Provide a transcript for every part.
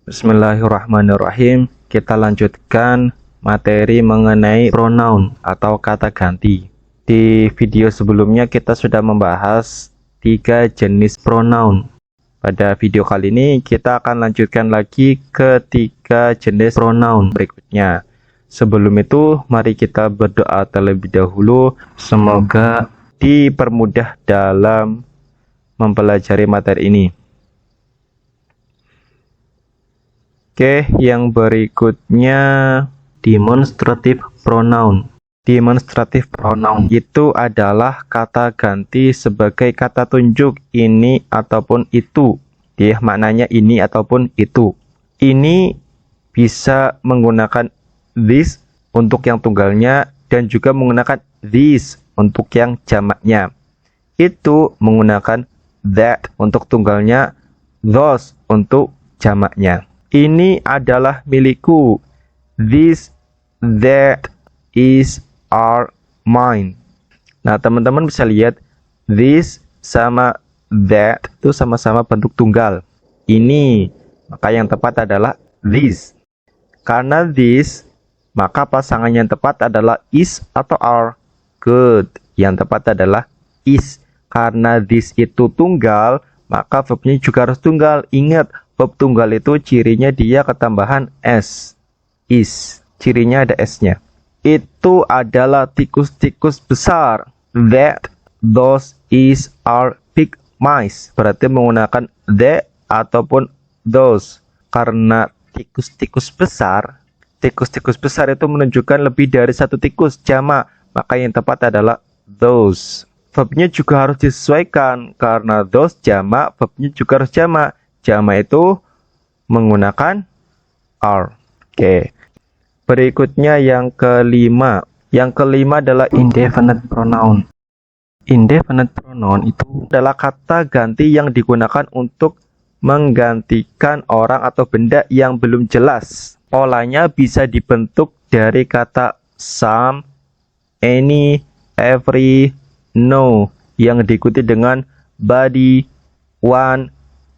Bismillahirrahmanirrahim. Kita lanjutkan materi mengenai pronoun atau kata ganti. Di video sebelumnya kita sudah membahas 3 jenis pronoun. Pada video kali ini kita akan lanjutkan lagi ke 3 jenis pronoun berikutnya. Sebelum itu mari kita berdoa terlebih dahulu. Semoga dipermudah dalam mempelajari materi ini. Oke, yang berikutnya demonstrative pronoun. Demonstrative pronoun itu adalah kata ganti sebagai kata tunjuk ini ataupun itu. Dia maknanya ini ataupun itu. Ini bisa menggunakan this untuk yang tunggalnya dan juga menggunakan these untuk yang jamaknya. Itu menggunakan that untuk tunggalnya, those untuk jamaknya. Ini adalah milikku. This, that, is, are, mine. Nah, teman-teman bisa lihat this sama that itu sama-sama bentuk tunggal. Ini, maka yang tepat adalah this. Karena this, maka pasangan yang tepat adalah is atau are. Good. Yang tepat adalah is. Karena this itu tunggal, maka verbnya juga harus tunggal. Ingat, verb tunggal itu cirinya dia ketambahan s. Is. Cirinya ada s-nya. Itu adalah tikus-tikus besar. That, those, is, are big mice. Berarti menggunakan that ataupun those. Karena tikus-tikus besar itu menunjukkan lebih dari satu tikus, jamak. Maka yang tepat adalah those. Verbnya juga harus disesuaikan. Karena those jamak, verbnya juga harus jamak. Jamak itu menggunakan are. Oke. Berikutnya yang kelima. Yang kelima adalah indefinite pronoun. Indefinite pronoun itu adalah kata ganti yang digunakan untuk menggantikan orang atau benda yang belum jelas. Polanya bisa dibentuk dari kata some, any, every, no yang diikuti dengan body, one,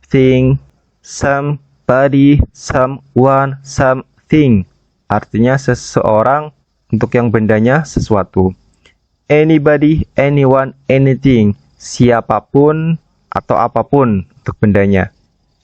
thing, somebody, someone, something. Artinya seseorang untuk yang bendanya sesuatu. Anybody, anyone, anything. Siapapun atau apapun untuk bendanya.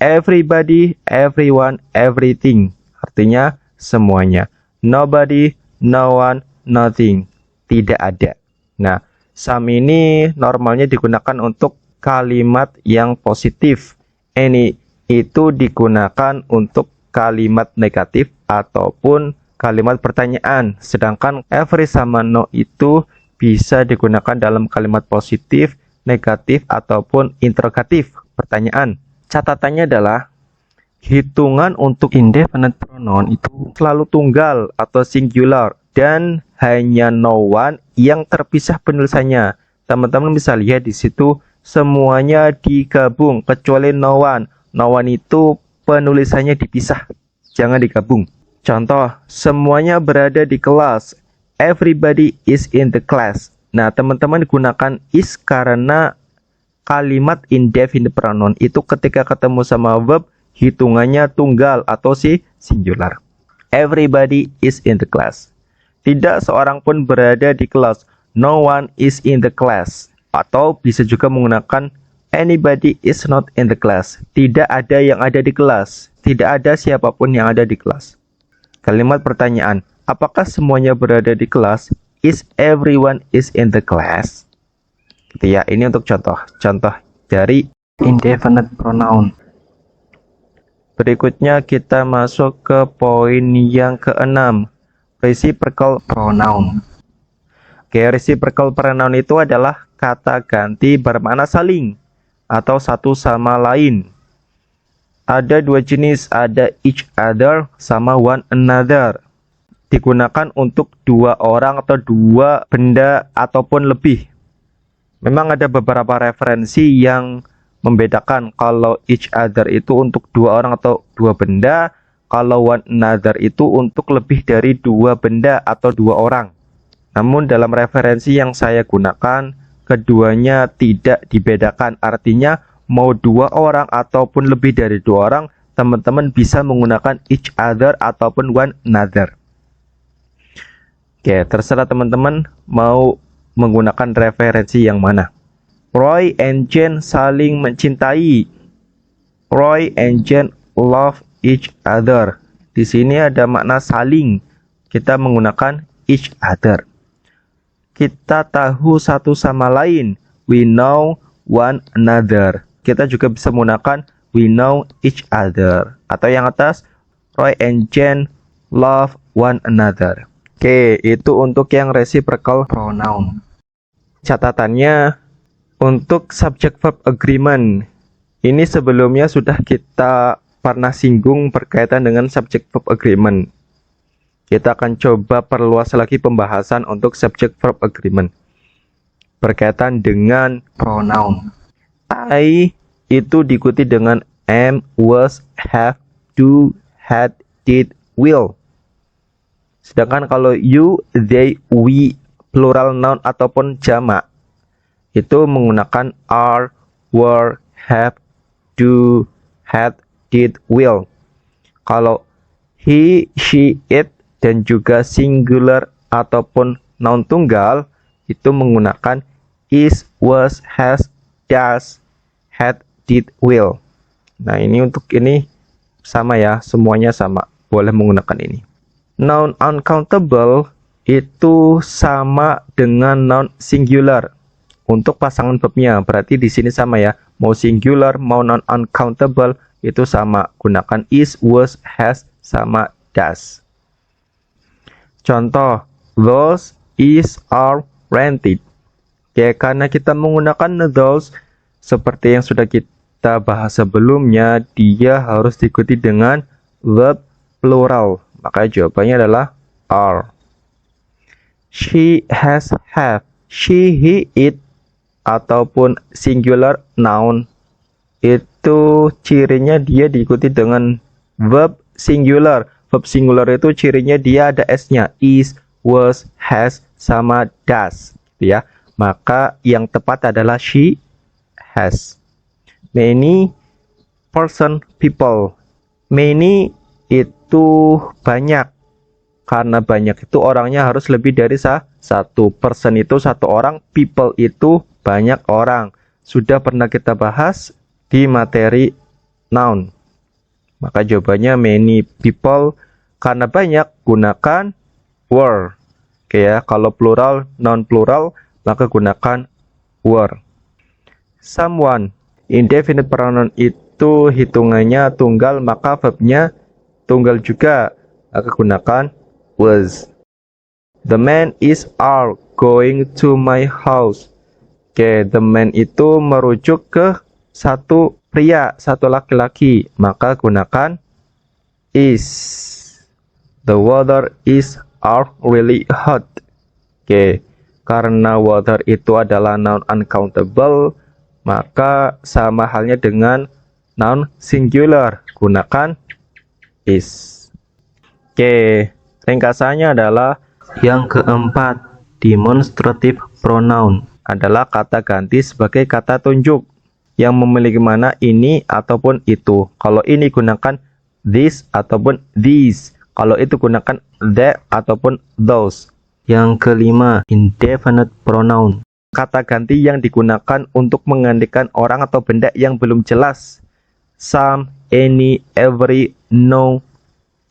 Everybody, everyone, everything. Artinya semuanya. Nobody, no one, nothing. Tidak ada. Nah, some ini normalnya digunakan untuk kalimat yang positif. Any itu digunakan untuk kalimat negatif ataupun kalimat pertanyaan. Sedangkan every sama no itu bisa digunakan dalam kalimat positif, negatif, ataupun interrogatif, pertanyaan. Catatannya adalah hitungan untuk indefinite pronoun itu selalu tunggal atau singular dan hanya no one yang terpisah penulisannya. Teman-teman bisa lihat di situ semuanya digabung kecuali no one. No one itu penulisannya dipisah, jangan digabung. Contoh, semuanya berada di kelas. Everybody is in the class. Nah, teman-teman gunakan is karena kalimat indefinite pronoun itu ketika ketemu sama verb hitungannya tunggal atau singular. Everybody is in the class. Tidak seorang pun berada di kelas. No one is in the class. Atau bisa juga menggunakan anybody is not in the class. Tidak ada yang ada di kelas. Tidak ada siapapun yang ada di kelas. Kalimat pertanyaan, apakah semuanya berada di kelas? Is everyone is in the class? Gitu ya, ini untuk contoh dari indefinite pronoun. Berikutnya kita masuk ke poin yang keenam, reciprocal pronoun. Oke, reciprocal pronoun itu adalah kata ganti bermakna saling atau satu sama lain. Ada 2 jenis, ada each other sama one another. Digunakan untuk 2 orang atau 2 benda ataupun lebih. Memang ada beberapa referensi yang membedakan kalau each other itu untuk 2 orang atau 2 benda, kalau one another itu untuk lebih dari 2 benda atau 2 orang. Namun dalam referensi yang saya gunakan, keduanya tidak dibedakan. Artinya mau 2 orang ataupun lebih dari 2 orang teman-teman bisa menggunakan each other ataupun one another. Oke, terserah teman-teman mau menggunakan referensi yang mana. Roy and Jane saling mencintai. Roy and Jane love each other. Di sini ada makna saling. Kita menggunakan each other. Kita tahu satu sama lain. We know one another. Kita juga bisa menggunakan we know each other. Atau yang atas, Roy and Jane love one another. Oke, itu untuk yang reciprocal pronoun. Catatannya, untuk subject verb agreement, ini sebelumnya sudah kita pernah singgung berkaitan dengan subject verb agreement. Kita akan coba perluas lagi pembahasan untuk subject verb agreement berkaitan dengan pronoun. I itu diikuti dengan am, was, have, do, had, did, will. Sedangkan kalau you, they, we, plural noun ataupun jamak, itu menggunakan are, were, have, do, had, did, will. Kalau he, she, it, dan juga singular ataupun noun tunggal, itu menggunakan is, was, has, does, had, did, will. Nah, ini untuk ini sama ya, semuanya sama, boleh menggunakan ini. Noun uncountable itu sama dengan noun singular. Untuk pasangan verbnya, berarti di sini sama ya. Mau singular, mau noun uncountable, itu sama. Gunakan is, was, has, sama does. Contoh, those is, are, rented. Oke, karena kita menggunakan those, seperti yang sudah kita bahas sebelumnya, dia harus diikuti dengan verb plural. Maka jawabannya adalah are. She has, have. She, he, it, ataupun singular noun, itu cirinya dia diikuti dengan verb singular. Verb singular itu cirinya dia ada s-nya, is, was, has, sama does, gitu ya. Maka yang tepat adalah she has. Many person, people. Many itu banyak. Karena banyak itu orangnya harus lebih dari satu. Person itu satu orang, people itu banyak orang. Sudah pernah kita bahas di materi noun. Maka jawabannya many people. Karena banyak, gunakan were. Oke ya, kalau plural, non plural, maka gunakan were. Someone, indefinite pronoun itu hitungannya tunggal, maka verbnya tunggal juga, maka gunakan was. The man is are going to my house. Oke, the man itu merujuk ke satu pria, satu laki-laki, maka gunakan is. The weather is are really hot. Oke, karena weather itu adalah noun uncountable, maka sama halnya dengan noun singular, gunakan is. Oke, ringkasannya adalah yang keempat, demonstrative pronoun adalah kata ganti sebagai kata tunjuk yang memiliki mana ini ataupun itu. Kalau ini gunakan this ataupun these. Kalau itu gunakan that ataupun those. Yang kelima, indefinite pronoun. Kata ganti yang digunakan untuk menggantikan orang atau benda yang belum jelas. Some, any, every, no.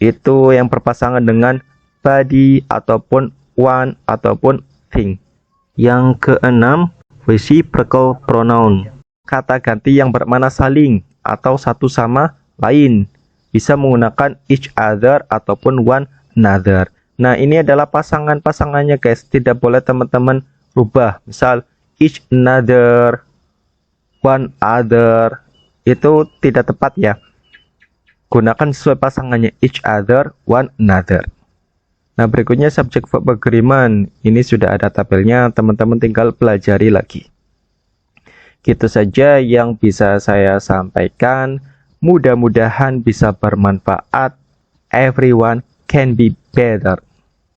Itu yang berpasangan dengan body ataupun one ataupun thing. Yang keenam, reciprocal pronoun. Kata ganti yang bermakna saling atau satu sama lain. Bisa menggunakan each other ataupun one another. Nah, ini adalah pasangan-pasangannya guys. Tidak boleh teman-teman rubah. Misal each another, one other. Itu tidak tepat ya. Gunakan sesuai pasangannya each other, one another. Nah, berikutnya subject verb agreement. Ini sudah ada tabelnya, teman-teman tinggal pelajari lagi. Gitu saja yang bisa saya sampaikan. Mudah-mudahan bisa bermanfaat. Everyone can be better.